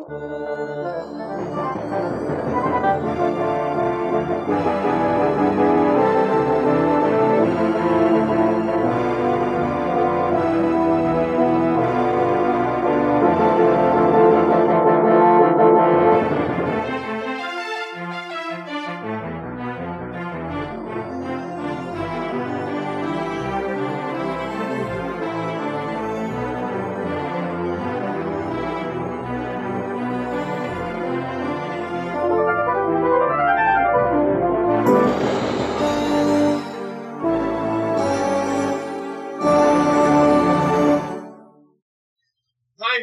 I'm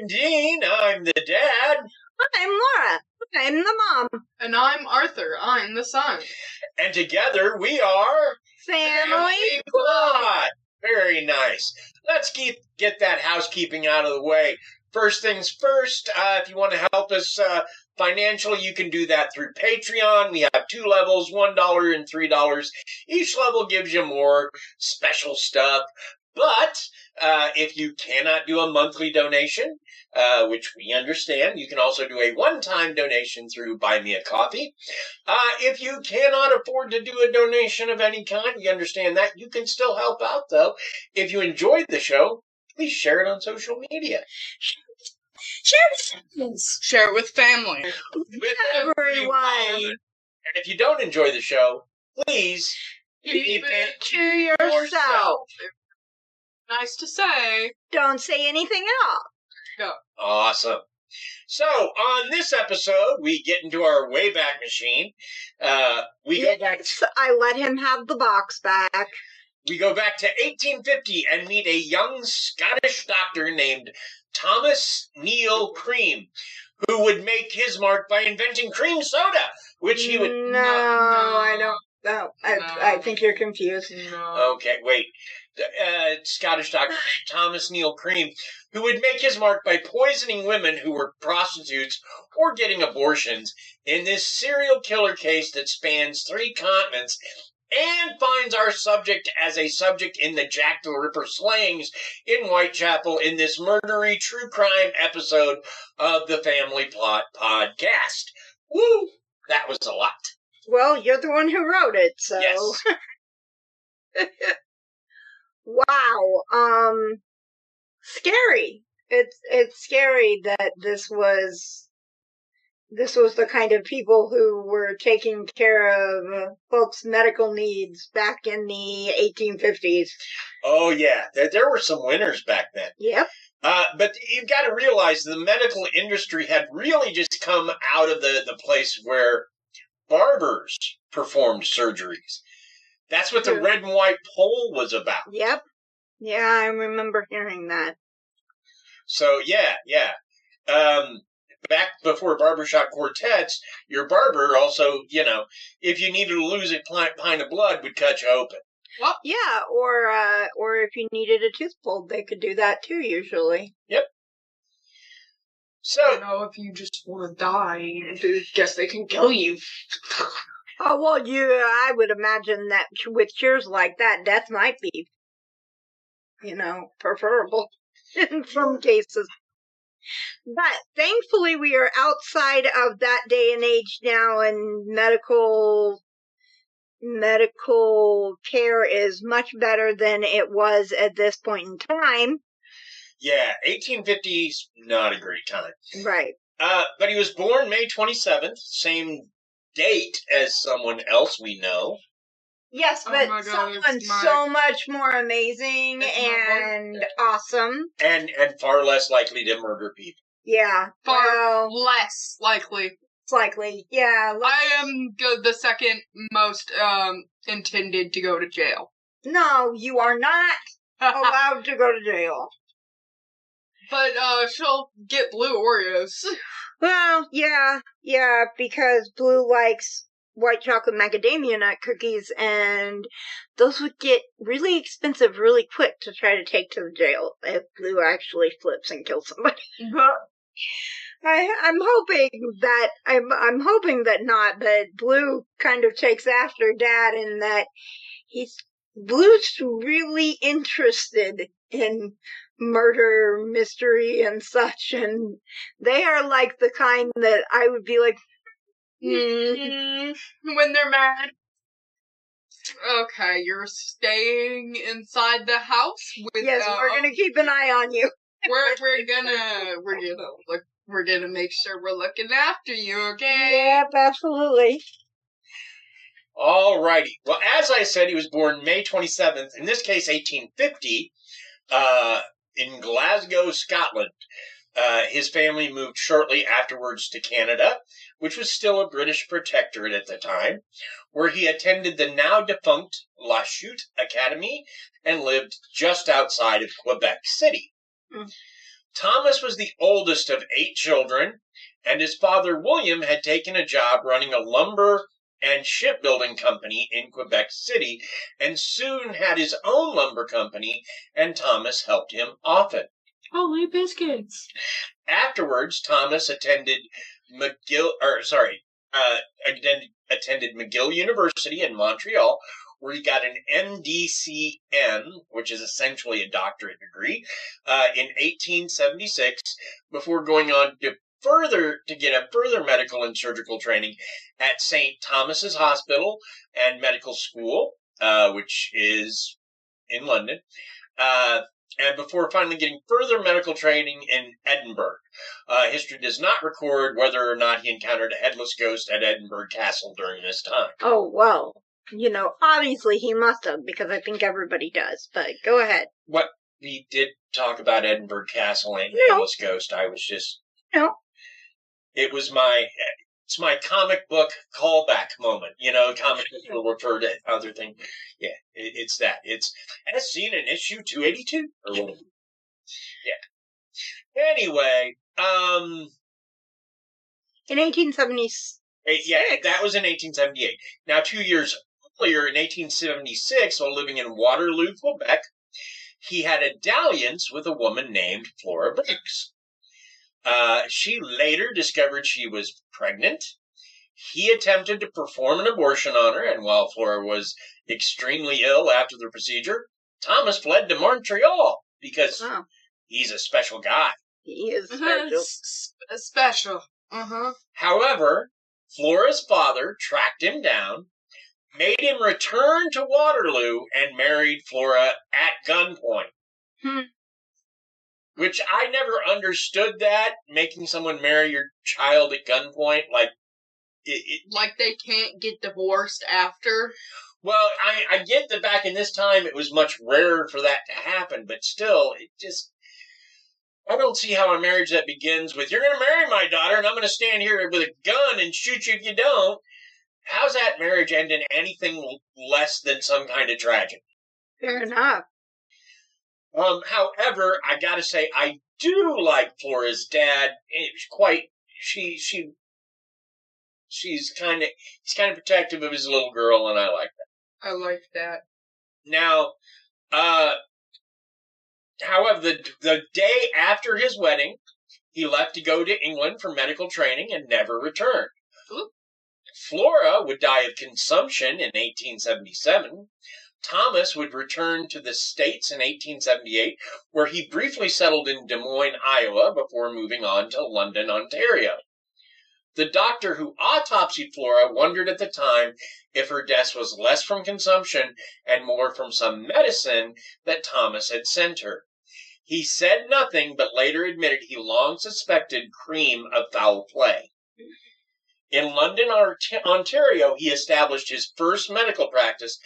Dean, I'm the dad. I'm Laura, I'm the mom. And I'm Arthur, I'm the son. And together we are... Family Plot! Very nice. Let's get that housekeeping out of the way. First things first, if you want to help us financially, you can do that through Patreon. We have 2 levels, $1 and $3. Each level gives you more special stuff. But if you cannot do a monthly donation, which we understand, you can also do a one-time donation through Buy Me a Coffee. If you cannot afford to do a donation of any kind, we understand that. You can still help out, though. If you enjoyed the show, please share it on social media. Share with friends. Share it with family. With everyone. And if you don't enjoy the show, please Keep it to yourself. Nice to say. Don't say anything at all. Go. Awesome. So, on this episode, we get into our Wayback Machine. Go back. I let him have the box back. We go back to 1850 and meet a young Scottish doctor named Thomas Neill Cream, who would make his mark by inventing cream soda, which he would... No, I don't. No, I think you're confused. No. Okay, wait. Scottish doctor Thomas Neill Cream, who would make his mark by poisoning women who were prostitutes or getting abortions in this serial killer case that spans 3 continents and finds our subject as a subject in the Jack the Ripper slayings in Whitechapel in this murdery true crime episode of the Family Plot podcast. Woo! That was a lot. Well, you're the one who wrote it, so... Yes. Wow. Scary. It's scary that this was the kind of people who were taking care of folks' medical needs back in the 1850s. Oh, yeah. There were some winners back then. Yep. But you've got to realize the medical industry had really just come out of the place where barbers performed surgeries. That's what the red and white pole was about. Yep. Yeah, I remember hearing that. So, yeah. Back before barbershop quartets, your barber also, if you needed to lose a pint of blood, would cut you open. Well, yeah, or if you needed a tooth pulled, they could do that too, usually. Yep. So, if you just want to die, I guess they can kill you. Oh, well, I would imagine that with cures like that, death might be, preferable in some cases. But thankfully, we are outside of that day and age now, and medical care is much better than it was at this point in time. Yeah, 1850's not a great time. Right. But he was born May 27th, same date as someone else we know. Yes, but someone so much more amazing and awesome. And far less likely to murder people. Yeah. Far less likely. It's likely, yeah. I am the second most intended to go to jail. No, you are not allowed to go to jail. But she'll get blue Oreos. Well, yeah, because Blue likes white chocolate macadamia nut cookies, and those would get really expensive really quick to try to take to the jail if Blue actually flips and kills somebody. I'm hoping that not, but Blue kind of takes after Dad in that Blue's really interested in murder mystery and such, and they are like the kind that I would be like, when they're mad. Okay, you're staying inside the house with. Yes, we're gonna keep an eye on you. We're gonna make sure we're looking after you. Okay. Yep, absolutely. Alrighty. Well, as I said, he was born May 27th, in this case 1850, in Glasgow, Scotland. His family moved shortly afterwards to Canada, which was still a British protectorate at the time, where he attended the now-defunct La Chute Academy and lived just outside of Quebec City. Thomas was the oldest of 8 children, and his father William had taken a job running a lumber and shipbuilding company in Quebec City, and soon had his own lumber company, and Thomas helped him often. Holy biscuits. Afterwards, Thomas attended McGill University in Montreal, where he got an MDCN, which is essentially a doctorate degree, in 1876, before going on to get a further medical and surgical training at St. Thomas's Hospital and Medical School, which is in London, and before finally getting further medical training in Edinburgh. History does not record whether or not he encountered a headless ghost at Edinburgh Castle during this time. Oh, well, obviously he must have, because I think everybody does, but go ahead. What we did talk about Edinburgh Castle and headless ghost, I was just... No. It's my comic book callback moment. Comic books will refer to other things. Yeah, it's that. It's as seen in issue 282 or whatever. Yeah. Anyway, in 1876. Yeah, that was in 1878. Now, 2 years earlier, in 1876, while living in Waterloo, Quebec, he had a dalliance with a woman named Flora Brooks. She later discovered she was pregnant. He attempted to perform an abortion on her, and while Flora was extremely ill after the procedure, Thomas fled to Montreal because he's a special guy. He is special. Special. However, Flora's father tracked him down, made him return to Waterloo, and married Flora at gunpoint. Which I never understood that, making someone marry your child at gunpoint, like they can't get divorced after? Well, I get that back in this time it was much rarer for that to happen, but still, I don't see how a marriage that begins with, you're going to marry my daughter, and I'm going to stand here with a gun and shoot you if you don't. How's that marriage end in anything less than some kind of tragedy? Fair enough. However, I gotta say, I do like Flora's dad. He's kind of protective of his little girl, and I like that. I like that. Now, however, the day after his wedding, he left to go to England for medical training and never returned. Ooh. Flora would die of consumption in 1877. Thomas would return to the States in 1878, where he briefly settled in Des Moines, Iowa, before moving on to London, Ontario. The doctor who autopsied Flora wondered at the time if her death was less from consumption and more from some medicine that Thomas had sent her. He said nothing, but later admitted he long suspected Cream of foul play. In London, Ontario, he established his first medical practice,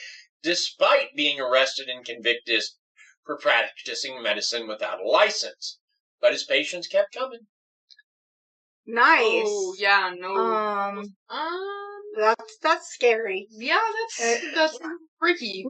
despite being arrested and convicted for practicing medicine without a license. But his patients kept coming. Nice. Oh, yeah, no. That's scary. Yeah, that's freaky.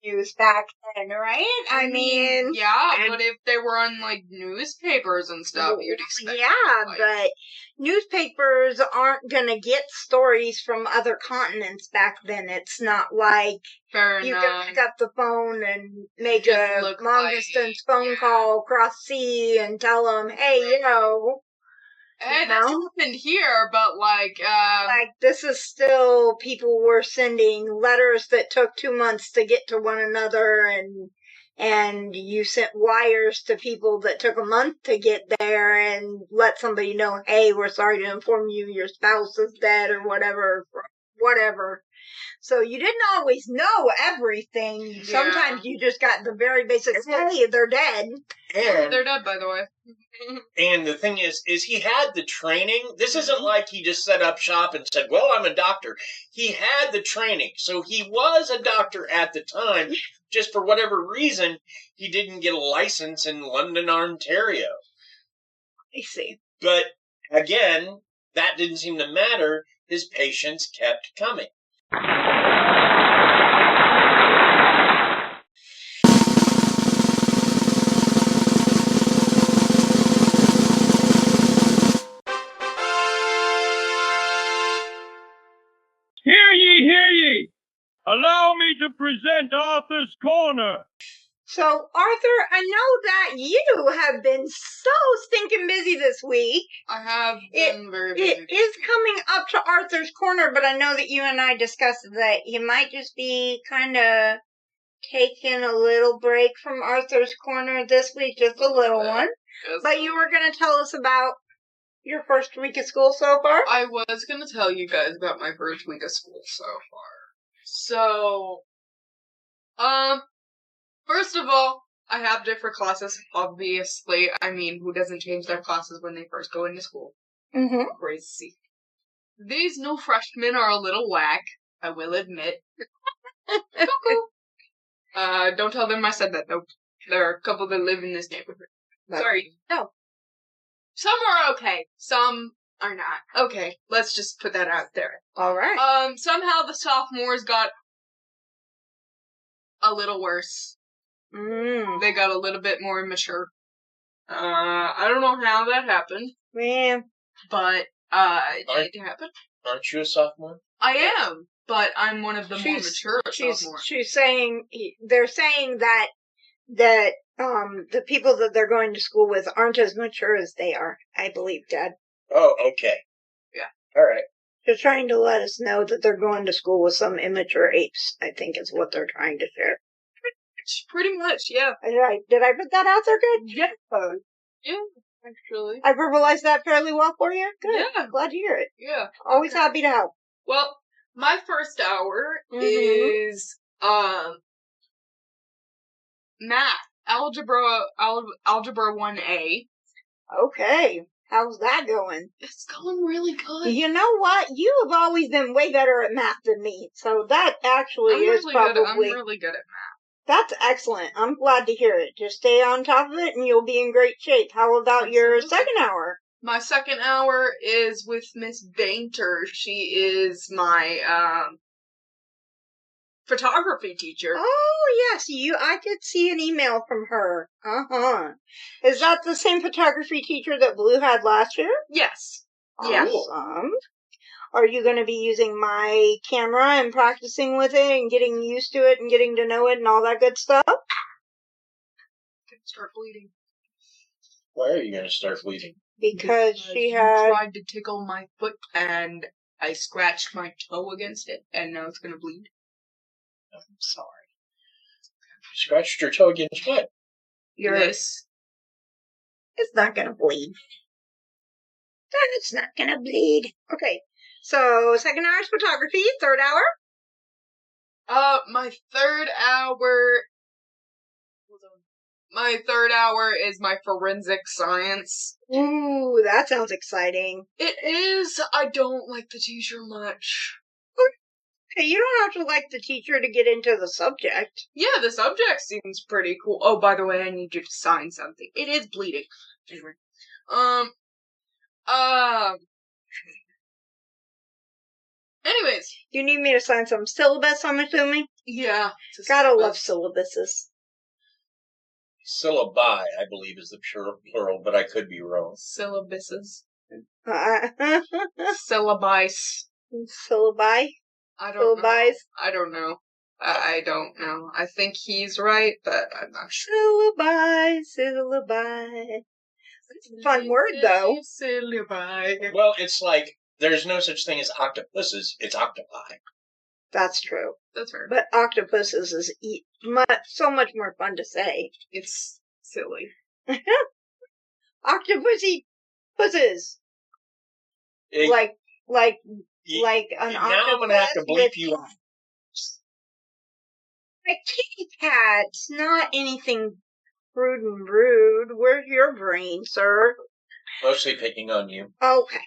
News back then, right? I mean, yeah, but if they were on newspapers and stuff, you'd expect. Yeah, but newspapers aren't gonna get stories from other continents back then. It's not like you can pick up the phone and make a long distance phone call across sea and tell them, hey, Hey, that's happened here, but this is still, people were sending letters that took 2 months to get to one another, and and you sent wires to people that took a month to get there and let somebody know, hey, we're sorry to inform you your spouse is dead or whatever. So you didn't always know everything. Yeah. Sometimes you just got the very basics, hey, they're dead. And They're dead, by the way. And the thing is he had the training. This isn't like he just set up shop and said, well, I'm a doctor. He had the training. So he was a doctor at the time. Just for whatever reason, he didn't get a license in London, Ontario. I see. But again, that didn't seem to matter. His patients kept coming. Hear ye, hear ye! Allow me to present Arthur's Corner. So, Arthur, I know that you have been so stinking busy this week. I have been very busy. It is coming up to Arthur's Corner, but I know that you and I discussed that you might just be kind of taking a little break from Arthur's Corner this week, just a little one. Yes. But you were going to tell us about your first week of school so far? I was going to tell you guys about my first week of school so far. So, first of all, I have different classes, obviously. I mean, who doesn't change their classes when they first go into school? Mm-hmm. Crazy. These new freshmen are a little whack, I will admit. Cuckoo. Don't tell them I said that, though. There are a couple that live in this neighborhood. Sorry. No. Some are okay. Some are not. Okay, let's just put that out there. All right. Somehow the sophomores got a little worse. They got a little bit more mature. I don't know how that happened. Man. But, it did happen. Aren't you a sophomore? I am, but I'm one of the more mature sophomores. She's saying, they're saying that the people that they're going to school with aren't as mature as they are, I believe, Dad. Oh, okay. Yeah. All right. They're trying to let us know that they're going to school with some immature apes, I think is what they're trying to share. Pretty much, yeah. Did I put that out there good? Yeah. Yeah, actually. I verbalized that fairly well for you? Good. Yeah. Glad to hear it. Yeah. Always happy to help. Well, my first hour is, math. Algebra 1A. Okay. How's that going? It's going really good. You know what? You have always been way better at math than me, so that actually is probably... I'm really good at math. That's excellent. I'm glad to hear it. Just stay on top of it and you'll be in great shape. How about your second hour? My second hour is with Miss Bainter. She is my, photography teacher. Oh, yes. I did see an email from her. Uh-huh. Is that the same photography teacher that Blue had last year? Yes. Yeah. Awesome. Are you going to be using my camera and practicing with it and getting used to it and getting to know it and all that good stuff? I'm gonna start bleeding. Why are you going to start bleeding? Because she you had... tried to tickle my foot and I scratched my toe against it and now it's gonna bleed. I'm sorry. You scratched your toe against what? This. It's not going to bleed. It's not going to bleed. Okay. So, second hour is photography. Third hour? My third hour... My third hour is my forensic science. Ooh, that sounds exciting. It is. I don't like the teacher much. Hey, you don't have to like the teacher to get into the subject. Yeah, the subject seems pretty cool. Oh, by the way, I need you to sign something. It is bleeding. Anyway. Anyways. You need me to sign some syllabus, I'm assuming? Yeah. Gotta love syllabuses. Syllabi, I believe, is the plural, but I could be wrong. Syllabuses. Syllabi? Syllabi? I don't know. Syllabis? I don't know. I don't know. I think he's right, but I'm not sure. Syllabi. It's a fun word, though. Syllabi. Well, it's like, there's no such thing as octopuses, it's octopi. That's true. That's fair. But octopuses is so much more fun to say. It's silly. Octopusy pusses. Like an now octopus. I'm gonna have to bleep you off. A kitty cat's not anything rude and rude. Where's your brain, sir? Mostly picking on you. Okay.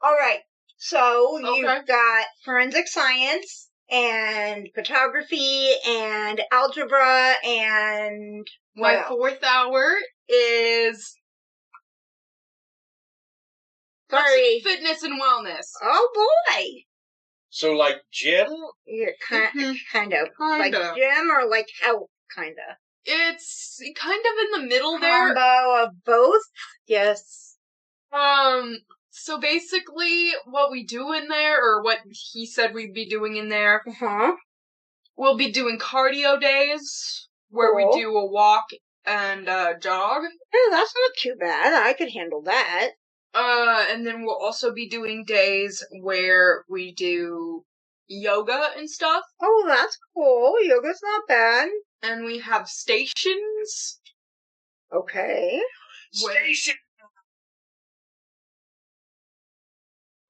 All right. So you've got forensic science and photography and algebra and my 4th hour is fitness and wellness. Oh boy. So like gym? Yeah, kind of. Like gym or like health, kind of. It's kind of in the middle there. Combo of both? Yes. So basically what we do in there, or what he said we'd be doing in there, we'll be doing cardio days, where we do a walk and a jog. Oh, that's not too bad. I could handle that. And then we'll also be doing days where we do yoga and stuff. Oh, that's cool. Yoga's not bad. And we have stations. Okay. Station!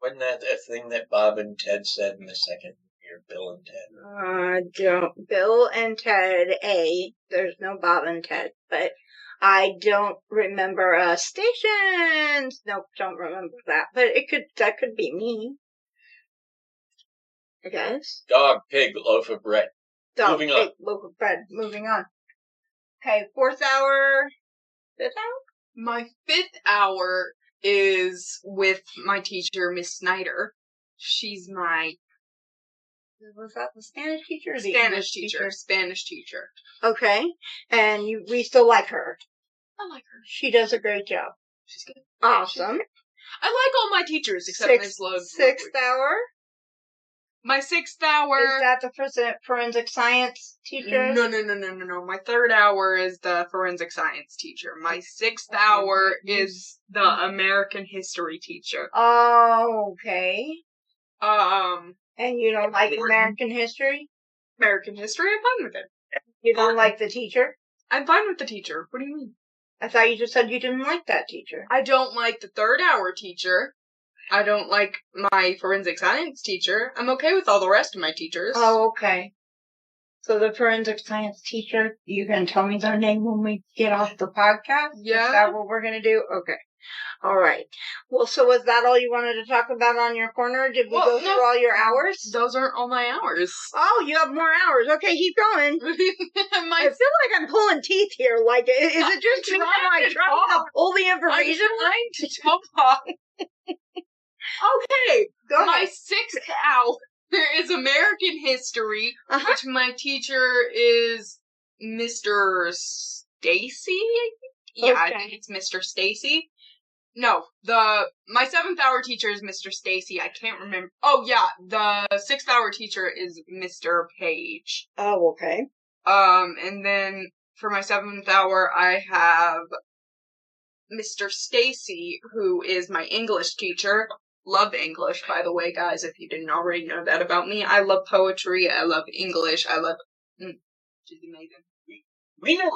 Wasn't that the thing that Bob and Ted said in the second year, Bill and Ted? Bill and Ted, there's no Bob and Ted, but I don't remember, stations! Nope, don't remember that, but that could be me. I guess. Dog, pig, loaf of bread. Dog, Moving pig, on. loaf of bread. Moving on. Okay, 4th hour. 5th hour? My 5th hour is with my teacher, Miss Snyder. She's my... Was that the Spanish teacher or the Spanish English teacher? Spanish teacher. Okay. And we still like her. I like her. She does a great job. She's good. Awesome. I like all my teachers except Miss Love. 6th hour? My 6th hour... Is that the forensic science teacher? No. My 3rd hour is the forensic science teacher. My 6th hour is the American history teacher. Oh, okay. And you don't like American history? American history? I'm fine with it. You don't like the teacher? I'm fine with the teacher. What do you mean? I thought you just said you didn't like that teacher. I don't like the 3rd hour teacher. I don't like my forensic science teacher. I'm okay with all the rest of my teachers. Oh, okay. So the forensic science teacher, you can tell me their name when we get off the podcast? Yeah. Is that what we're going to do? Okay. All right. Well, so was that all you wanted to talk about on your corner? Did we go through all your hours? Those aren't all my hours. Oh, you have more hours. Okay, keep going. I feel like I'm pulling teeth here. Like, is it just me? Am I trying to pull the information? I'm trying to talk. Okay, go ahead. My 6th hour is American history, which my teacher is Mr. Stacy. Yeah, I think it's Mr. Stacy. No, my 7th hour teacher is Mr. Stacy. I can't remember. Oh yeah, the 6th hour teacher is Mr. Page. Oh, okay. And then for my 7th hour, I have Mr. Stacy, who is my English teacher. Love English, by the way, guys, if you didn't already know that about me. I love poetry, I love English, she's amazing. We know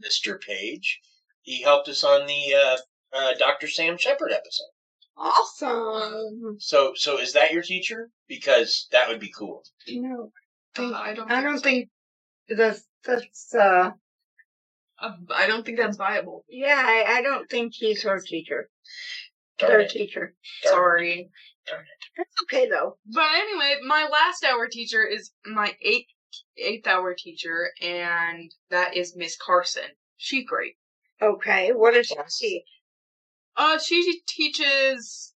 Mr. Page. He helped us on the Dr. Sam Shepard episode. Awesome. So is that your teacher? Because that would be cool. No. I don't think that's I don't think that's viable. Yeah, I don't think he's her teacher. Their teacher. Sorry. Darn it. That's okay, though. But anyway, my last hour teacher is my 8th hour teacher, and that is Miss Carson. She's great. Okay, what does she teach? She teaches...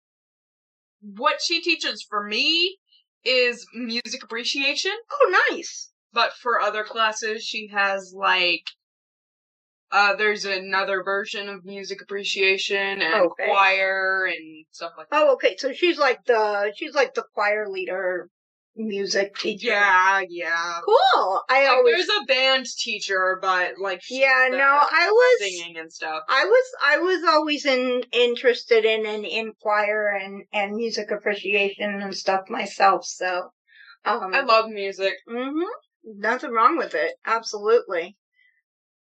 What she teaches for me is music appreciation. Oh, nice. But for other classes, she has, like... there's another version of music appreciation and choir and stuff like that. Oh, okay. So she's like the choir leader, music teacher. Yeah. Cool. There's a band teacher, but like I was singing and stuff. I was always interested in choir and music appreciation and stuff myself. So I love music. Nothing wrong with it. Absolutely.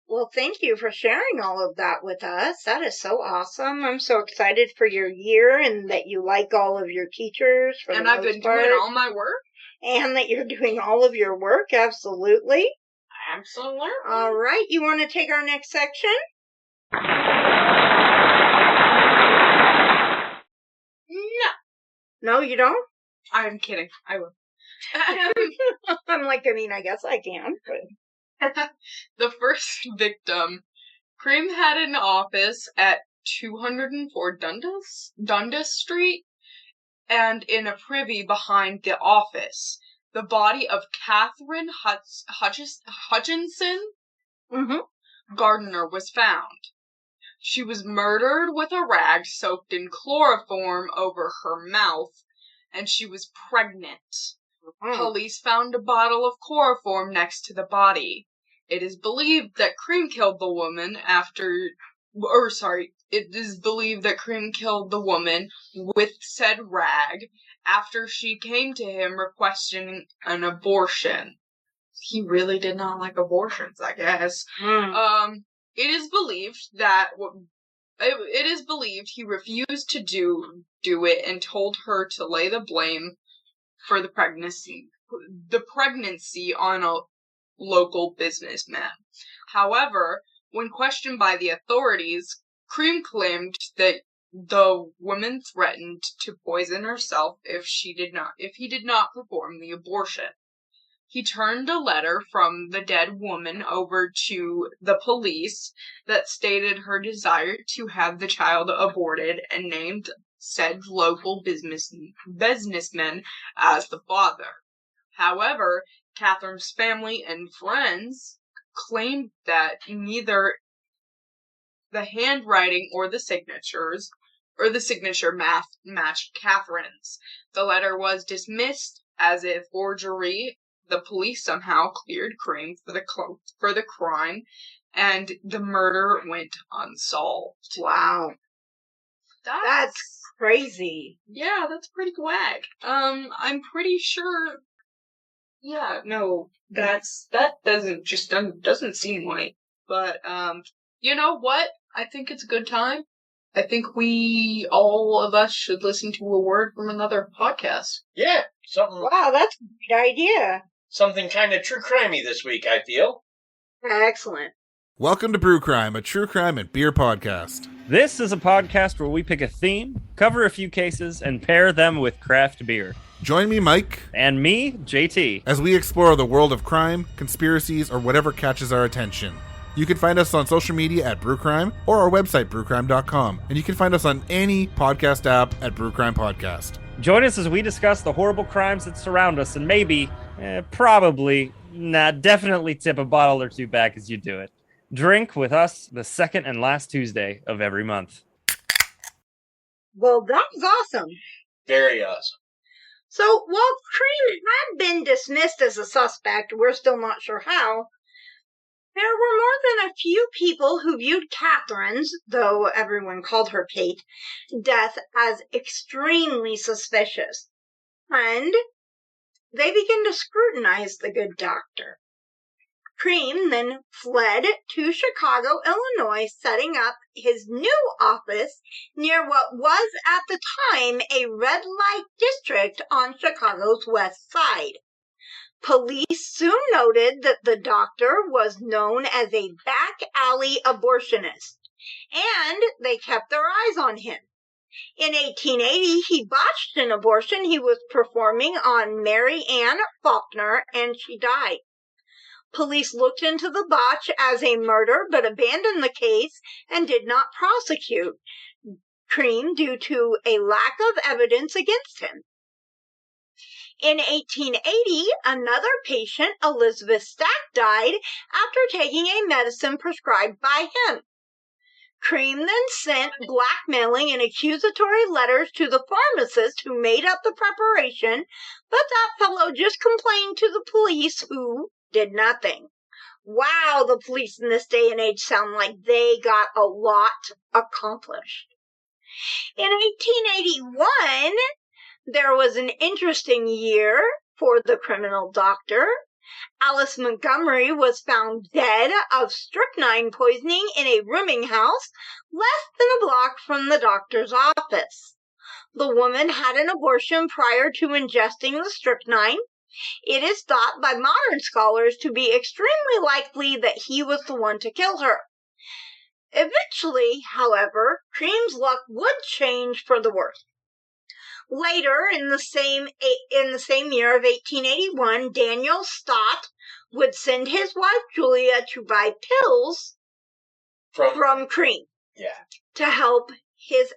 Well, thank you for sharing all of that with us. That is so awesome. I'm so excited for your year and that you like all of your teachers. And I've been doing all my work. And that you're doing all of your work. Absolutely. Absolutely. All right. You want to take our next section? No. No, you don't? I'm kidding. I will. I'm like, I guess I can. But... The first victim, Cream had an office at 204 Dundas Street, and in a privy behind the office, the body of Catherine Hutchinson Gardner was found. She was murdered with a rag soaked in chloroform over her mouth, and she was pregnant. Police found a bottle of chloroform next to the body. It is believed that Cream killed the woman with said rag after she came to him requesting an abortion. He really did not like abortions, I guess. It is believed he refused to do it and told her to lay the blame for the pregnancy on a local businessman. However, when questioned by the authorities, Cream claimed that the woman threatened to poison herself if he did not perform the abortion. He turned a letter from the dead woman over to the police that stated her desire to have the child aborted and named said local businessman as the father. However, Catherine's family and friends claimed that neither the handwriting or the signature matched Catherine's. The letter was dismissed as a forgery. The police somehow cleared Cream for the crime, and the murder went unsolved. Wow. That's crazy. Yeah, that's pretty whack. I'm pretty sure. Yeah, no, that doesn't seem right. But you know what? I think it's a good time. I think all of us should listen to a word from another podcast. Yeah, something. Wow, that's a great idea. Something kind of true crimey this week, I feel. Excellent. Welcome to Brew Crime, a true crime and beer podcast. This is a podcast where we pick a theme, cover a few cases, and pair them with craft beer. Join me, Mike. And me, JT. As we explore the world of crime, conspiracies, or whatever catches our attention. You can find us on social media at Brewcrime or our website, brewcrime.com. And you can find us on any podcast app at Brewcrime Podcast. Join us as we discuss the horrible crimes that surround us and maybe, definitely tip a bottle or two back as you do it. Drink with us the second and last Tuesday of every month. Well, that was awesome. Very awesome. So, while Cream had been dismissed as a suspect, we're still not sure how, there were more than a few people who viewed Catherine's, though everyone called her Kate, death as extremely suspicious. And they began to scrutinize the good doctor. Cream then fled to Chicago, Illinois, setting up his new office near what was at the time a red light district on Chicago's west side. Police soon noted that the doctor was known as a back alley abortionist, and they kept their eyes on him. In 1880, he botched an abortion he was performing on Mary Ann Faulkner, and she died. Police looked into the botch as a murder, but abandoned the case and did not prosecute Cream due to a lack of evidence against him. In 1880, another patient, Elizabeth Stack, died after taking a medicine prescribed by him. Cream then sent blackmailing and accusatory letters to the pharmacist who made up the preparation, but that fellow just complained to the police, who did nothing. Wow, the police in this day and age sound like they got a lot accomplished. In 1881, there was an interesting year. for the criminal doctor. Alice Montgomery was found dead of strychnine poisoning in a rooming house less than a block from the doctor's office. The woman had an abortion prior to ingesting the strychnine. It is thought by modern scholars to be extremely likely that he was the one to kill her. Eventually, however, Cream's luck would change for the worse. Later, in the same year of 1881, Daniel Stott would send his wife Julia to buy pills from Cream to help his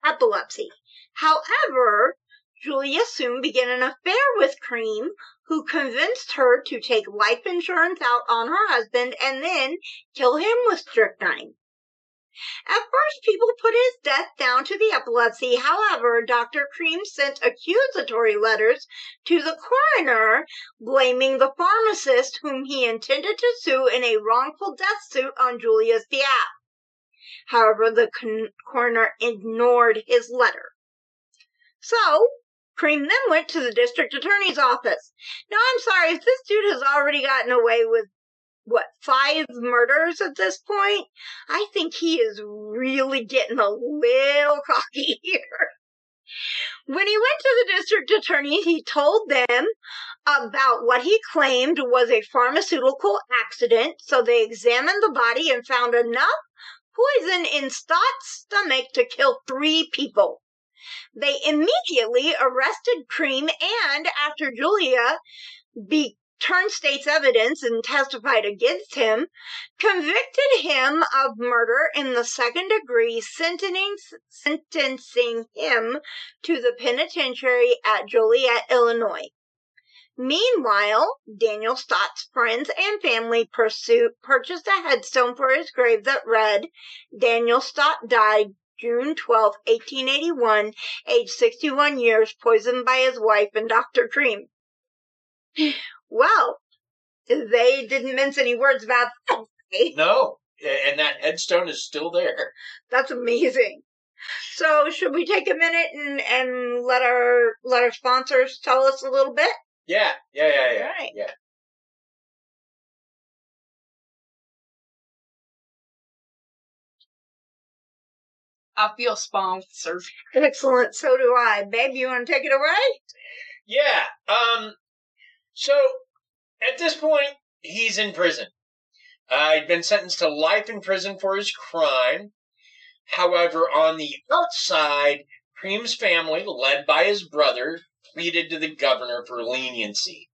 epilepsy. However, Julia soon began an affair with Cream, who convinced her to take life insurance out on her husband and then kill him with strychnine. At first, people put his death down to the epilepsy. However, Dr. Cream sent accusatory letters to the coroner, blaming the pharmacist whom he intended to sue in a wrongful death suit on Julia's behalf. However, the coroner ignored his letter. So, Cream then went to the district attorney's office. Now, I'm sorry, if this dude has already gotten away with 5 murders at this point? I think he is really getting a little cocky here. When he went to the district attorney, he told them about what he claimed was a pharmaceutical accident, so they examined the body and found enough poison in Stott's stomach to kill 3 people. They immediately arrested Cream and, after Julia turned state's evidence and testified against him, convicted him of murder in the second degree, sentencing him to the penitentiary at Joliet, Illinois. Meanwhile, Daniel Stott's friends and family purchased a headstone for his grave that read, Daniel Stott died June 12, 1881, age 61 years, poisoned by his wife and Dr. Cream. Well, they didn't mince any words about that. No, and that headstone is still there. That's amazing. So, should we take a minute and let our sponsors tell us a little bit? Yeah. Right. Yeah. I feel sponsored. Excellent. So do I. Babe, you want to take it away? Yeah. So, at this point, he's in prison. He'd been sentenced to life in prison for his crime. However, on the outside, Cream's family, led by his brother, pleaded to the governor for leniency.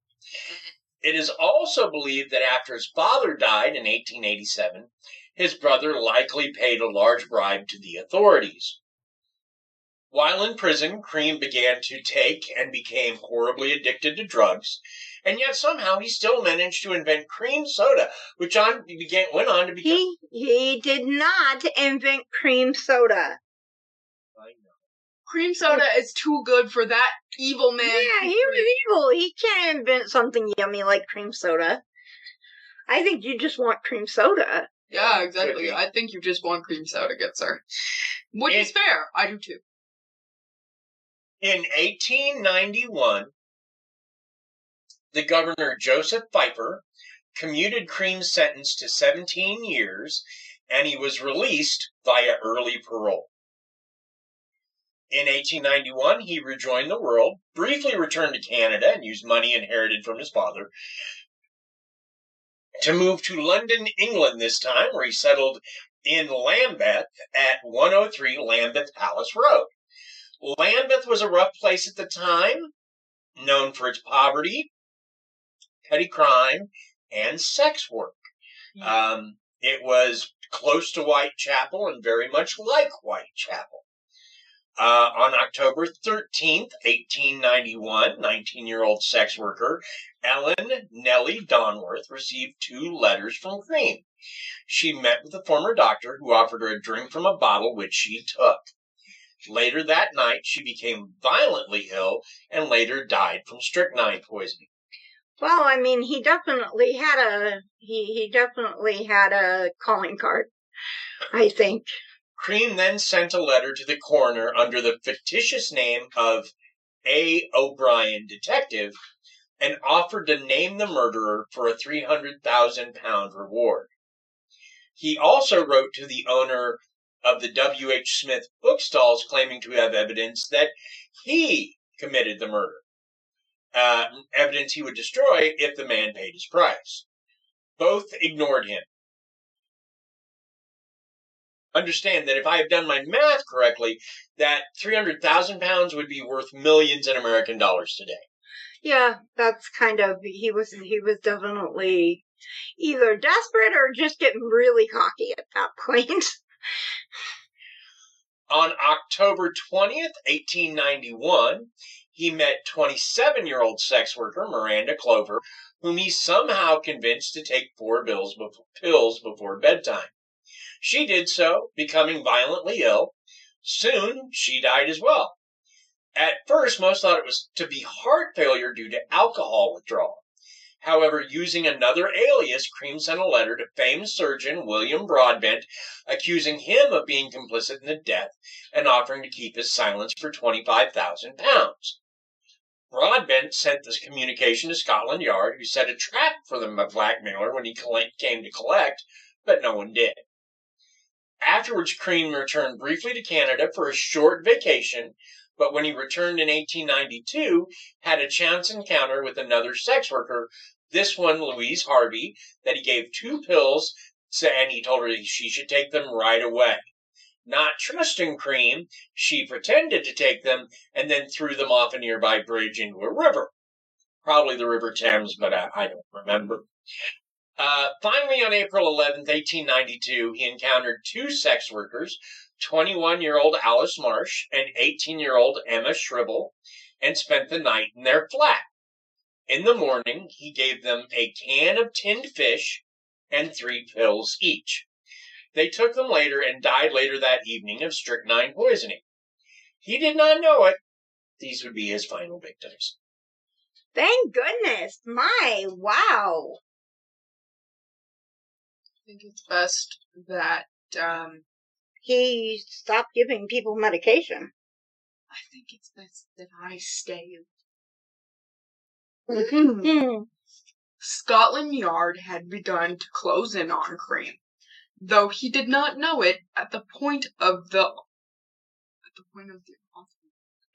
It is also believed that after his father died in 1887, his brother likely paid a large bribe to the authorities. While in prison, Cream began to take and became horribly addicted to drugs, and yet somehow he still managed to invent cream soda, which went on to become... He did not invent cream soda. I know. Cream soda is too good for that evil man. Yeah, he was evil. He can't invent something yummy like cream soda. I think you just want cream soda. Yeah, exactly. I think you just want cream soda, good sir. Which is fair. I do too. In 1891, the governor, Joseph Pfeiffer, commuted Cream's sentence to 17 years, and he was released via early parole. In 1891, he rejoined the world, briefly returned to Canada, and used money inherited from his father to move to London, England this time, where he settled in Lambeth at 103 Lambeth Palace Road. Lambeth was a rough place at the time, known for its poverty, petty crime, and sex work. It was close to Whitechapel and very much like Whitechapel. On October 13th, 1891, 19-year-old sex worker Ellen Nellie Donworth received 2 letters from Cream. She met with a former doctor who offered her a drink from a bottle, which she took. Later that night, she became violently ill and later died from strychnine poisoning. Well, I mean, he definitely had a calling card, I think. Cream then sent a letter to the coroner under the fictitious name of A. O'Brien Detective, and offered to name the murderer for a £300,000 reward. He also wrote to the owner of the W.H. Smith bookstalls claiming to have evidence that he committed the murder. Evidence he would destroy if the man paid his price. Both ignored him. Understand that if I have done my math correctly, that £300,000 would be worth millions in American dollars today. Yeah, that's kind of, he was definitely either desperate or just getting really cocky at that point. On October 20th, 1891, he met 27-year-old sex worker Miranda Clover, whom he somehow convinced to take 4 pills before bedtime. She did so, becoming violently ill. Soon, she died as well. At first, most thought it was to be heart failure due to alcohol withdrawal. However, using another alias, Cream sent a letter to famed surgeon William Broadbent, accusing him of being complicit in the death and offering to keep his silence for £25,000. Broadbent sent this communication to Scotland Yard, who set a trap for the blackmailer when he came to collect, but no one did. Afterwards, Cream returned briefly to Canada for a short vacation, but when he returned in 1892, had a chance encounter with another sex worker, this one Louise Harvey, that he gave 2 pills, and he told her she should take them right away. Not trusting Cream, she pretended to take them and then threw them off a nearby bridge into a river. Probably the River Thames, but I don't remember. Finally, on April 11th, 1892, he encountered 2 sex workers, 21-year-old Alice Marsh and 18-year-old Emma Shribble, and spent the night in their flat. In the morning, he gave them a can of tinned fish and 3 pills each. They took them later and died later that evening of strychnine poisoning. He did not know it. These would be his final victims. Thank goodness. Wow. I think it's best that he stopped giving people medication. I think it's best that I stay. Scotland Yard had begun to close in on Cream, though he did not know it at the point of the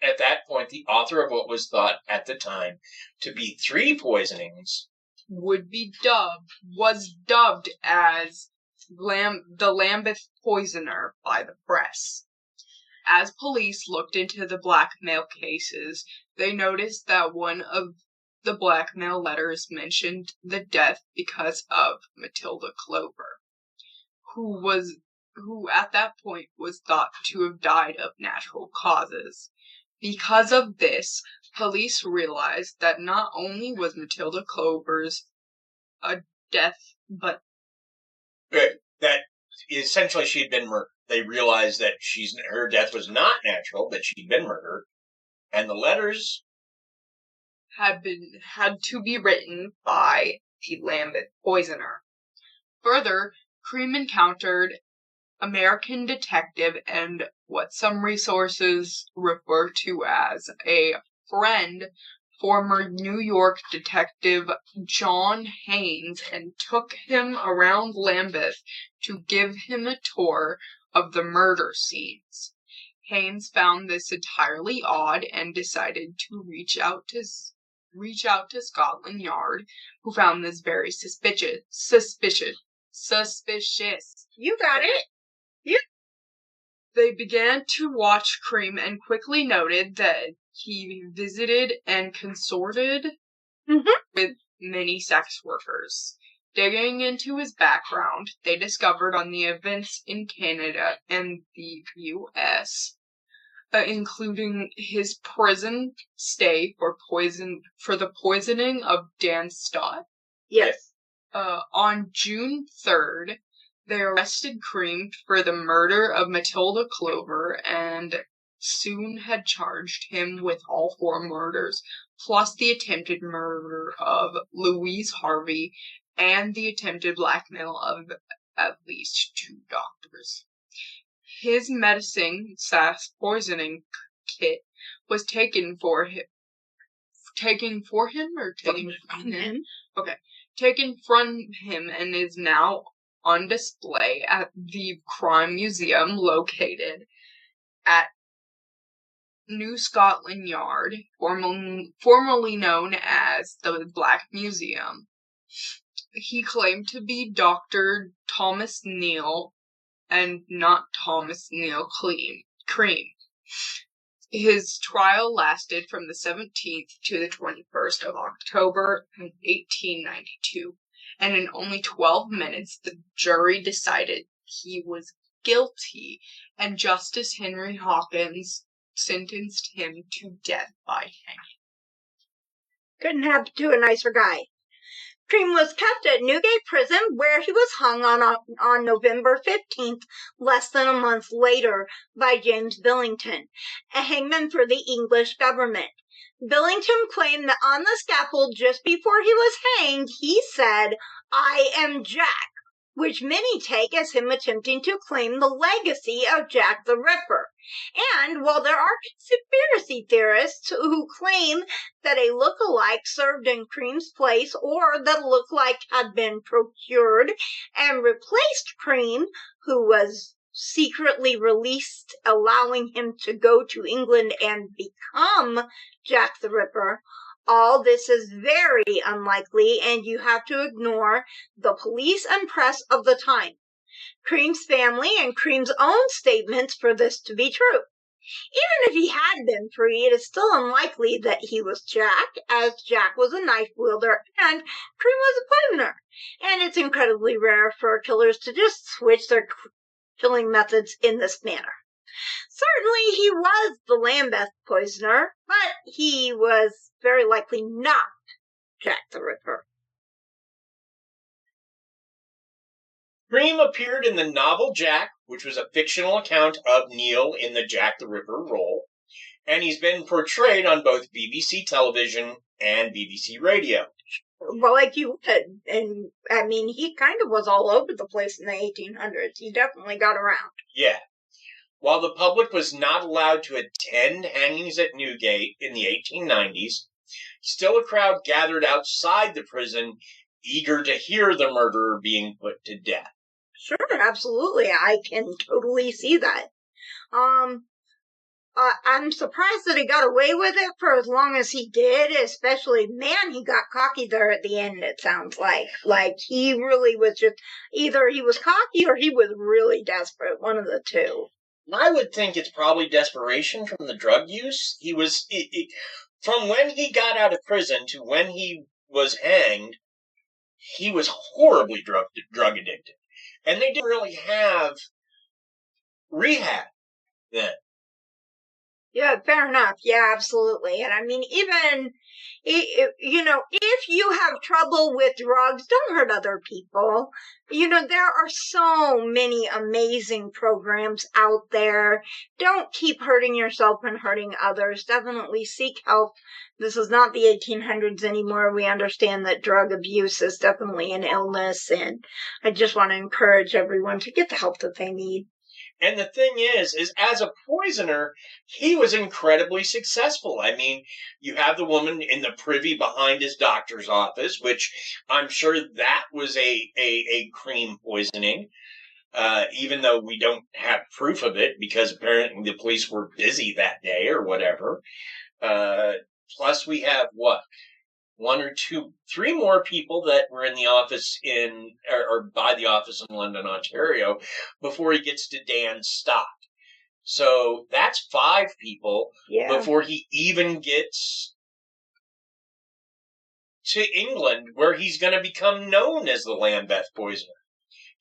At that point, the author of what was thought at the time to be 3 poisonings was dubbed as the Lambeth poisoner by the press. As police looked into the blackmail cases, they noticed that one of the blackmail letters mentioned the death because of Matilda Clover, who at that point was thought to have died of natural causes. Because of this, police realized that not only was Matilda Clover's a death, but that essentially she'd been murdered. They realized that her death was not natural, that she'd been murdered, and the letters had to be written by the Lambeth poisoner. Further, Cream encountered American detective and what some resources refer to as a friend, former New York detective John Haynes, and took him around Lambeth to give him a tour of the murder scenes. Haynes found this entirely odd and decided to reach out to Scotland Yard, who found this very suspicious. You got it. They began to watch Cream and quickly noted that he visited and consorted with many sex workers. Digging into his background, they discovered on the events in Canada and the U.S., including his prison stay for the poisoning of Dan Stott. Yes. On June 3rd, they arrested Cream for the murder of Matilda Clover and soon had charged him with all 4 murders, plus the attempted murder of Louise Harvey and the attempted blackmail of at least 2 doctors. His medicine/poisoning kit was taken taken for him or taken from him. Okay. Taken from him and is now on display at the Crime Museum located at New Scotland Yard, formerly known as the Black Museum. He claimed to be Doctor Thomas Neill and not Thomas Neill Cream. His trial lasted from the 17th to the 21st of October 1892, and in only 12 minutes the jury decided he was guilty, and Justice Henry Hawkins sentenced him to death by hanging. Couldn't happen to a nicer guy. Cream was kept at Newgate Prison, where he was hung on November 15th, less than a month later, by James Billington, a hangman for the English government. Billington claimed that on the scaffold just before he was hanged, he said, "I am Jack," which many take as him attempting to claim the legacy of Jack the Ripper. And while there are conspiracy theorists who claim that a look-alike served in Cream's place or that a look-alike had been procured and replaced Cream, who was secretly released, allowing him to go to England and become Jack the Ripper, all this is very unlikely, and you have to ignore the police and press of the time, Cream's family, and Cream's own statements for this to be true. Even if he had been free, it is still unlikely that he was Jack, as Jack was a knife wielder and Cream was a poisoner. And it's incredibly rare for killers to just switch their killing methods in this manner. Certainly he was the Lambeth poisoner, but he was very likely not Jack the Ripper. Cream appeared in the novel Jack, which was a fictional account of Neill in the Jack the Ripper role, and he's been portrayed on both BBC television and BBC radio. Well, like you said, and I mean, he kind of was all over the place in the 1800s. He definitely got around. Yeah. While the public was not allowed to attend hangings at Newgate in the 1890s, still a crowd gathered outside the prison, eager to hear the murderer being put to death. Sure, absolutely. I can totally see that. I'm surprised that he got away with it for as long as he did, especially, man, he got cocky there at the end, it sounds like. Like, he really was just, either he was cocky or he was really desperate, one of the two. I would think it's probably desperation from the drug use. He was, from when he got out of prison to when he was hanged, he was horribly drug addicted. And they didn't really have rehab then. Yeah, fair enough. Yeah, absolutely. And I mean, even, if you have trouble with drugs, don't hurt other people. There are so many amazing programs out there. Don't keep hurting yourself and hurting others. Definitely seek help. This is not the 1800s anymore. We understand that drug abuse is definitely an illness, and I just want to encourage everyone to get the help that they need. And the thing is as a poisoner, he was incredibly successful. I mean, you have the woman in the privy behind his doctor's office, which I'm sure that was a Cream poisoning, even though we don't have proof of it because apparently the police were busy that day or whatever. Plus we have one or two, three more people that were in the office or by the office in London, Ontario, before he gets to Dan Stott. So that's 5 people before he even gets to England, where he's going to become known as the Lambeth poisoner.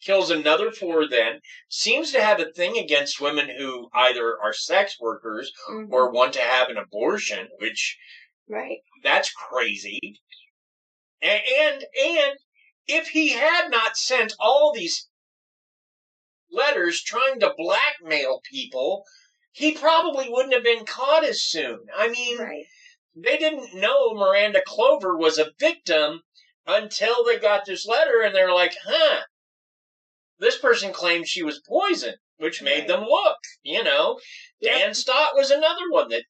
Kills another 4 then, seems to have a thing against women who either are sex workers or want to have an abortion, which... Right. That's crazy. And if he had not sent all these letters trying to blackmail people, he probably wouldn't have been caught as soon. I mean, They didn't know Miranda Clover was a victim until they got this letter, and they're like, this person claimed she was poisoned, which made them look, Dan Stott was another one that...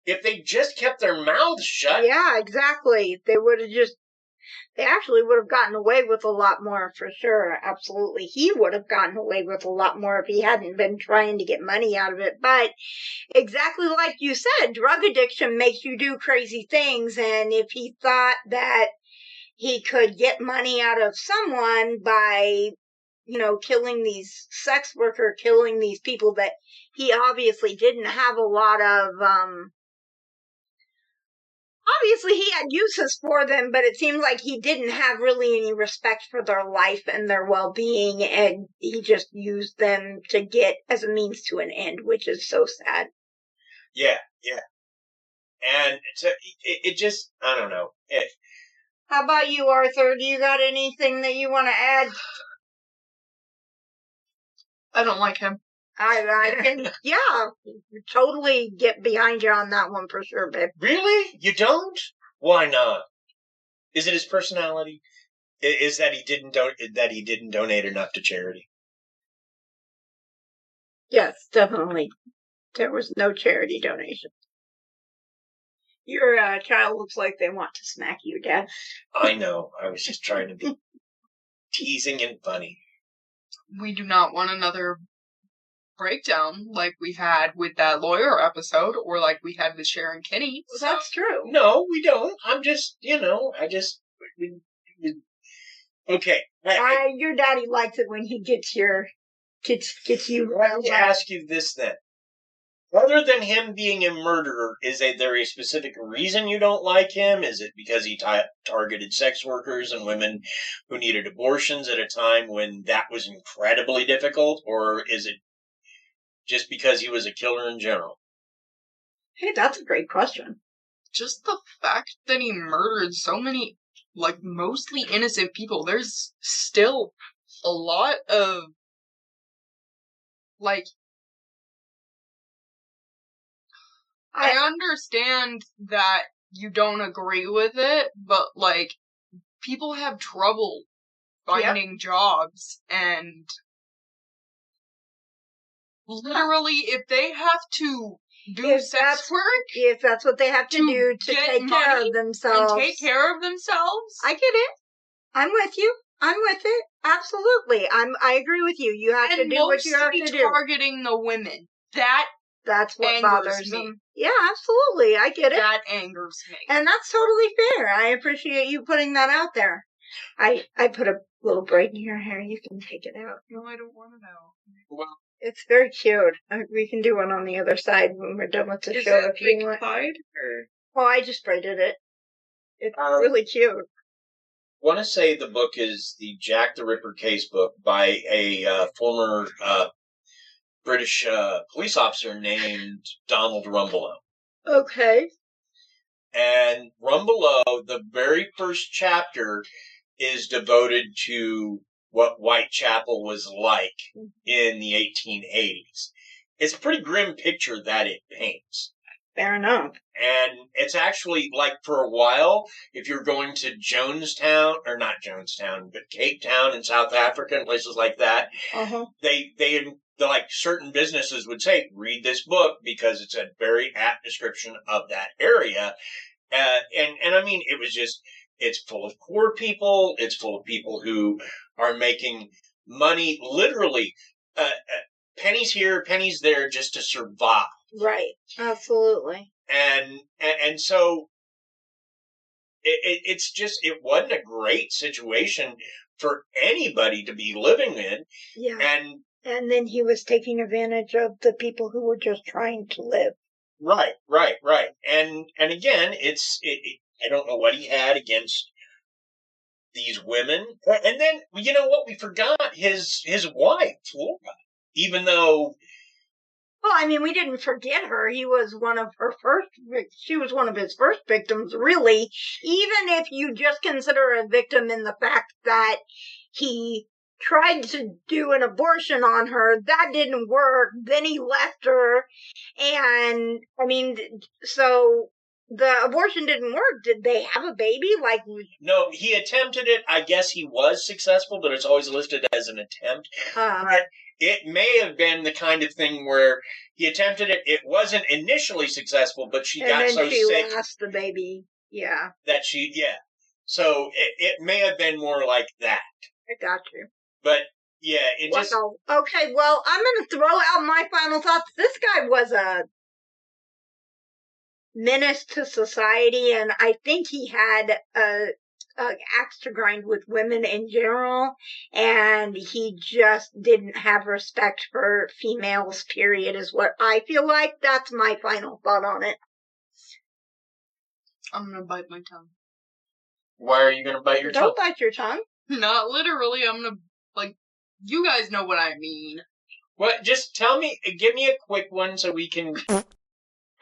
if they just kept their mouths shut. Yeah, exactly. They actually would have gotten away with a lot more, for sure. Absolutely. He would have gotten away with a lot more if he hadn't been trying to get money out of it. But exactly like you said, drug addiction makes you do crazy things. And if he thought that he could get money out of someone by, killing these sex workers, killing these people that he obviously didn't have a lot of, obviously he had uses for them, but it seemed like he didn't have really any respect for their life and their well-being, and he just used them to get as a means to an end, which is so sad. Yeah. And so it just, I don't know. How about you, Arthur? Do you got anything that you want to add? I don't like him. I can, totally get behind you on that one for sure, babe. Really? You don't? Why not? Is it his personality? Is that he didn't donate enough to charity? Yes, definitely. There was no charity donation. Your child looks like they want to smack you, Dad. I know. I was just trying to be teasing and funny. We do not want another breakdown like we had with that lawyer episode or like we had with Sharon Kinney. Well, that's true. No, we don't. I'm just, okay. Your daddy likes it when he gets you. Let me ask you this then. Other than him being a murderer, is there a specific reason you don't like him? Is it because he targeted sex workers and women who needed abortions at a time when that was incredibly difficult? Or is it just because he was a killer in general? Hey, that's a great question. Just the fact that he murdered so many, mostly innocent people. There's still a lot of, I understand that you don't agree with it, but, people have trouble finding jobs, and literally, if they have to do sex work, if that's what they have to do to take care of themselves, I get it. I'm with you. I'm with it. Absolutely. I agree with you. You have to do what you have to do. Targeting the women. That's what bothers me. Yeah, absolutely. I get it. That angers me. And that's totally fair. I appreciate you putting that out there. I put a little braid in your hair. You can take it out. No, I don't want to know. Well, it's very cute. We can do one on the other side when we're done with the show if you want. Well, I just braided it. It's really cute. I want to say the book is the Jack the Ripper case book by a former British police officer named Donald Rumbelow. Okay. And Rumbelow, the very first chapter is devoted to what Whitechapel was like in the 1880s. It's a pretty grim picture that it paints. Fair enough. And it's actually, for a while, if you're going to Jonestown, or not Jonestown, but Cape Town in South Africa and places like that, certain businesses would say, read this book because it's a very apt description of that area. And I mean, it was just, it's full of poor people. It's full of people who are making money, literally, pennies here, pennies there, just to survive. Right. Absolutely. And so it's just, it wasn't a great situation for anybody to be living in. Yeah. And then he was taking advantage of the people who were just trying to live. Right. And again, I don't know what he had against these women. And then, you know what? We forgot his wife, Laura. Even though... Well, I mean, we didn't forget her. She was one of his first victims, really. Even if you just consider a victim in the fact that he tried to do an abortion on her, that didn't work. Then he left her. And, I mean, so the abortion didn't work. Did they have a baby? No, he attempted it. I guess he was successful, but it's always listed as an attempt. it may have been the kind of thing where he attempted it. It wasn't initially successful, but she got so sick. And then she lost the baby. Yeah. So it may have been more like that. I got you. But, yeah, it just... Okay, well, I'm going to throw out my final thoughts. This guy was a menace to society, and I think he had a axe to grind with women in general, and he just didn't have respect for females, period, is what I feel like. That's my final thought on it. I'm gonna bite my tongue. Why are you gonna bite your tongue? Don't bite your tongue. Not literally, I'm gonna, you guys know what I mean. What? Just tell me, give me a quick one so we can...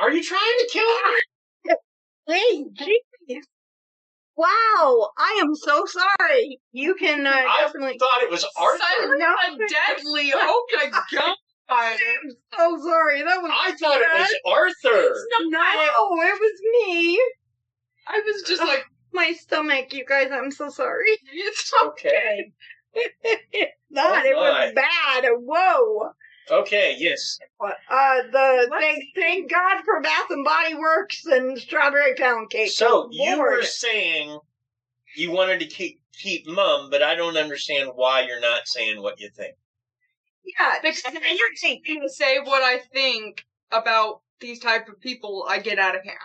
Are you trying to kill me? Hey, jeez. Wow, I am so sorry. You can definitely... I thought it was Arthur. Silent and deadly, oh my god. I'm so sorry. That was... I thought it was Arthur. No, it was me. I was just like... My stomach, you guys, I'm so sorry. It's okay. It was bad. Whoa. Okay, yes. Thank God for Bath and Body Works and strawberry pound cake. So you were saying you wanted to keep mum, but I don't understand why you're not saying what you think. Yeah, because every time I say what I think about these type of people, I get out of hand.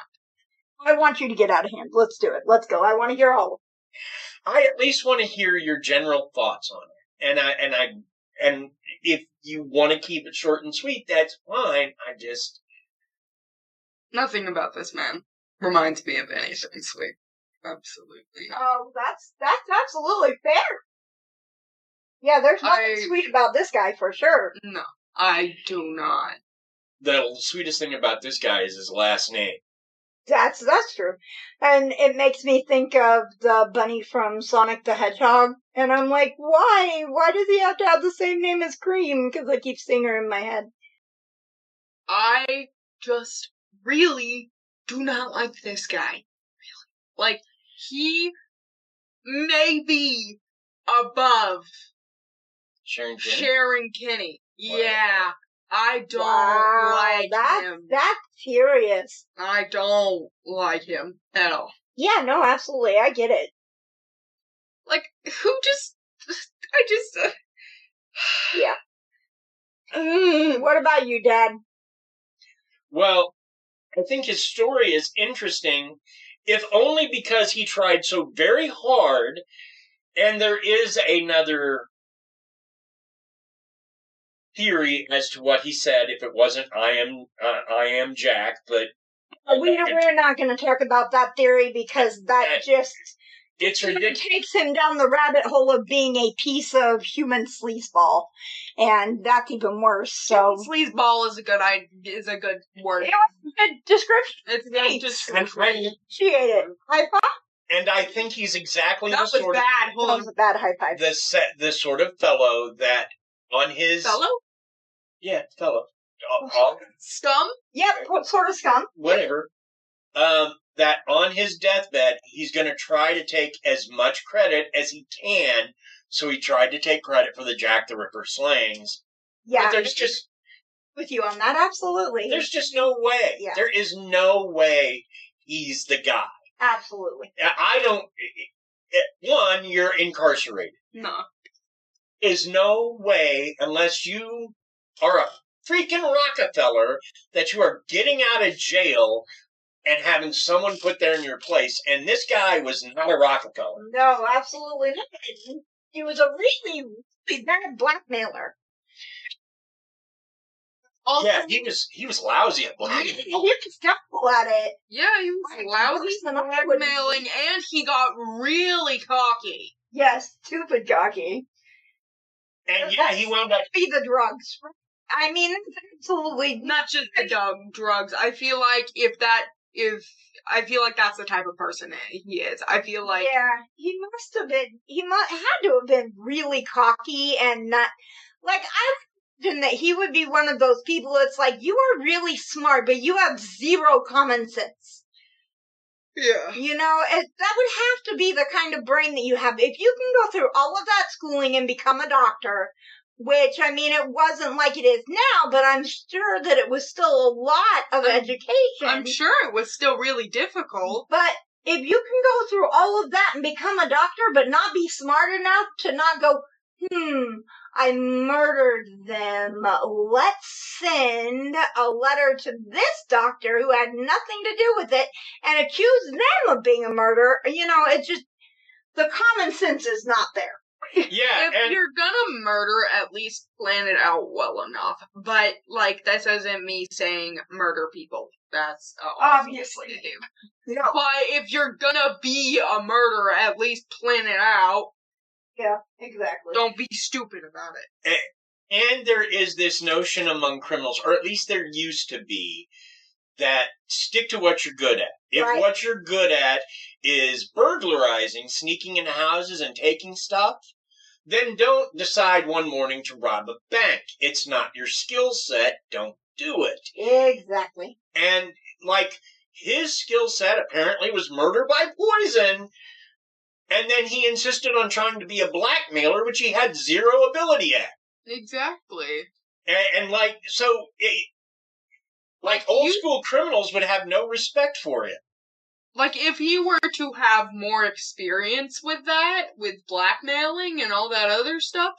I want you to get out of hand. Let's do it. Let's go. I want to hear all of it. I at least want to hear your general thoughts on it. And if you want to keep it short and sweet, that's fine. Nothing about this man reminds me of anything sweet. Absolutely. Oh, that's absolutely fair. Yeah, there's nothing sweet about this guy for sure. No, I do not. The sweetest thing about this guy is his last name. That's true. And it makes me think of the bunny from Sonic the Hedgehog. And I'm like, why? Why does he have to have the same name as Cream? Because I keep seeing her in my head. I just really do not like this guy. Really. He may be above Sharon Kinney. Yeah. I don't like him. That's serious. I don't like him at all. Yeah, no, absolutely. I get it. Yeah. What about you, Dad? Well, I think his story is interesting, if only because he tried so very hard, and there is another theory as to what he said. If it wasn't I am Jack, but we're not going to talk about that theory because it's ridiculous. Takes him down the rabbit hole of being a piece of human sleazeball, and that's even worse. So sleazeball is a good word. It was a good description. It's a good description. She ate it. High five. And I think he's exactly that was a bad high five. The sort of fellow that on his fellow. Yeah, fellow. Scum? Yep, sort of scum. Whatever. That on his deathbed, he's going to try to take as much credit as he can. So he tried to take credit for the Jack the Ripper slayings. Yeah. But there's just... With you on that, absolutely. There's just no way. Yeah. There is no way he's the guy. Absolutely. I don't... One, you're incarcerated. No. Is no way, unless you are a freaking Rockefeller, that you are getting out of jail and having someone put there in your place. And this guy was not a Rockefeller. No, absolutely not. He was a really, really bad blackmailer. Also, yeah, he was lousy at blackmailing. He was terrible at it. Yeah, he was lousy at blackmailing, and he got really cocky. Yes, stupid cocky. And yeah, he wound up... Be the drugs. I mean, absolutely. Not just the drugs. I feel like I feel like that's the type of person that he is. I feel like... Yeah, he must have been... had to have been really cocky and not... Like, I imagine that he would be one of those people that's like, you are really smart, but you have zero common sense. Yeah. You know, that would have to be the kind of brain that you have. If you can go through all of that schooling and become a doctor Which, I mean, it wasn't like it is now, but I'm sure that it was still a lot of education. I'm sure it was still really difficult. But if you can go through all of that and become a doctor, but not be smart enough to not go, I murdered them. Let's send a letter to this doctor who had nothing to do with it and accuse them of being a murderer. It's just, the common sense is not there. Yeah, if you're gonna murder, at least plan it out well enough. But, this isn't me saying murder people. That's obviously to do. No. But if you're gonna be a murderer, at least plan it out. Yeah, exactly. Don't be stupid about it. And there is this notion among criminals, or at least there used to be, that stick to what you're good at. If what you're good at is burglarizing, sneaking into houses and taking stuff, then don't decide one morning to rob a bank. It's not your skill set. Don't do it. Exactly. And, his skill set apparently was murder by poison, and then he insisted on trying to be a blackmailer, which he had zero ability at. Exactly. And old school criminals would have no respect for him. If he were to have more experience with that, with blackmailing and all that other stuff,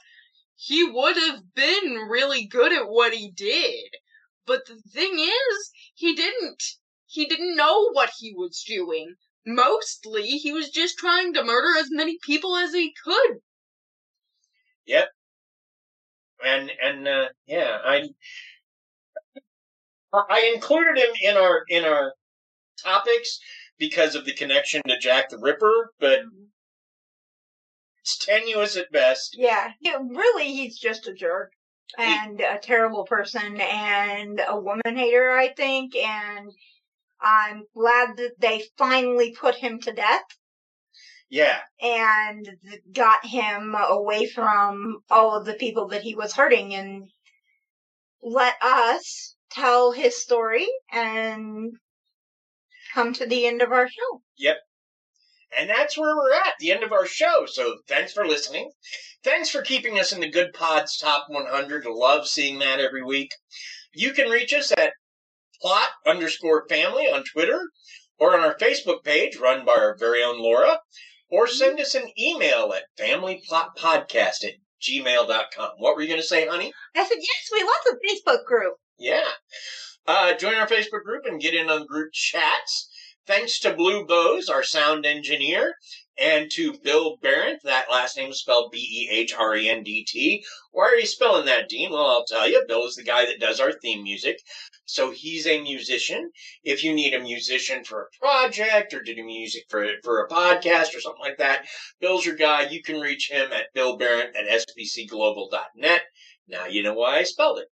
he would have been really good at what he did. But the thing is, he didn't know what he was doing. Mostly, he was just trying to murder as many people as he could. Yep. And I included him in our topics because of the connection to Jack the Ripper, but it's tenuous at best. Yeah, really, he's just a jerk and a terrible person and a woman hater, I think, and I'm glad that they finally put him to death. Yeah. And got him away from all of the people that he was hurting and let us tell his story and come to the end of our show. Yep. And that's where we're at, the end of our show. So thanks for listening. Thanks for keeping us in the Good Pods Top 100. I love seeing that every week. You can reach us at plot_family on Twitter or on our Facebook page run by our very own Laura, or send us an email at familyplotpodcast@gmail.com. What were you going to say, honey? I said, yes, we love the Facebook group. Yeah. Join our Facebook group and get in on group chats. Thanks to Blue Bose, our sound engineer, and to Bill Berendt. That last name is spelled Behrendt. Why are you spelling that, Dean? Well, I'll tell you. Bill is the guy that does our theme music. So he's a musician. If you need a musician for a project or to do music for a podcast or something like that, Bill's your guy. You can reach him at billberendt@sbcglobal.net. Now you know why I spelled it.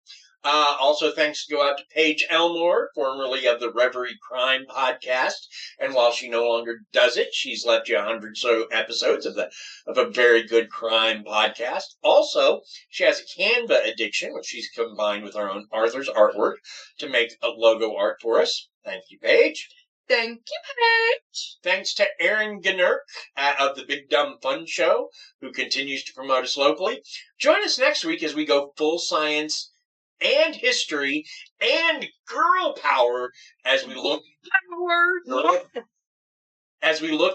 Also, thanks go out to Paige Elmore, formerly of the Reverie Crime podcast. And while she no longer does it, she's left you 100 so episodes of a very good crime podcast. Also, she has a Canva addiction, which she's combined with our own Arthur's artwork to make a logo art for us. Thank you, Paige. Thank you, Paige. Thanks to Aaron Gnerk of the Big Dumb Fun Show, who continues to promote us locally. Join us next week as we go full science and history and girl power as we look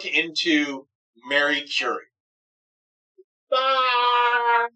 into Mary Curie. Bye.